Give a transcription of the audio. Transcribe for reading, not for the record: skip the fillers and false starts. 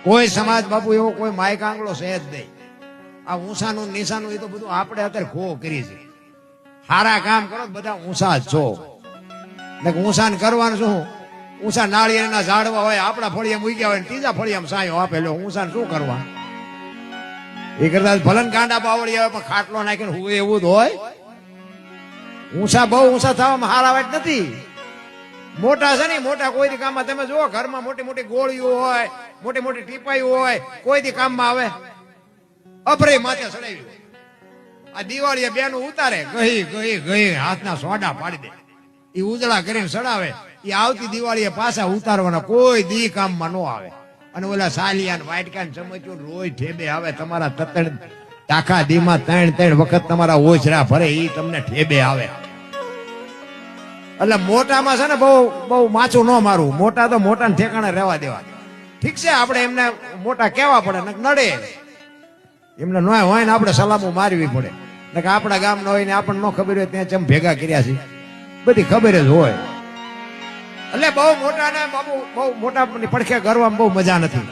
કોઈ સમાજ બાપુ એવો કોઈ માયક આંગળો છે જ નહીં. આ ઊંસાનું નિશાનું એ તો બધું આપણે અત્યારે ખો કરી છે. સારા કામ કરો બધા ઊંસા જ છો. ઊંસાન કરવાનું શું? ઊંસા નાળિયેરના ઝાડવા હોય આપણા ફળિયા મૂક્યા હોય ત્રીજા ફળિયામાં સાયો આપેલો, ઊંસાન શું કરવા? એ કરતા ભલન કાંડા બાવળી આવે પણ ખાટલો નાખીને હું એવું જ હોય. ઊંસા બહુ ઊંસા થવામાં હારા વાત નથી. મોટા છે ને મોટા કોઈ કામમાં તમે જુઓ, ઘરમાં મોટી મોટી ગોળીઓ હોય, મોટી મોટી ટીપાઈઓ હોય, કોઈ કામમાં આવે અભરે માથે ચડાવી. આ દિવાળીએ બેનું ઉતારે ગઈ ગઈ ગઈ હાથના સોડા પાડી દે, એ ઉજળા કરીને ચડાવે. એ આવતી દિવાળીએ પાછા ઉતારવાના, કોઈ દી કામમાં ન આવે. અને ઓલા સાલિયા વાટકા ચમચ્યું રોજ ઠેબે આવે. તમારા તતણ ટાકા દીમાં 3 વખત તમારા ઓછરા ભરે, એ તમને ઠેબે આવે. એટલે મોટામાં છે ને બહુ બહુ માચું ન મારવું. મોટા તો મોટાને ઠેકાણે રહેવા દેવા. ઠીક છે, આપણે એમને મોટા કહેવા પડે, નડે એમને ન હોય ને આપણે સલામો મારવી પડે. કે આપણા ગામનો હોય ને આપણને ન ખબર હોય ત્યાં ચમ ભેગા કર્યા છે, બધી ખબર જ હોય. એટલે બહુ મોટા ને બાબુ બહુ મોટા પડખે કરવામાં બહુ મજા નથી.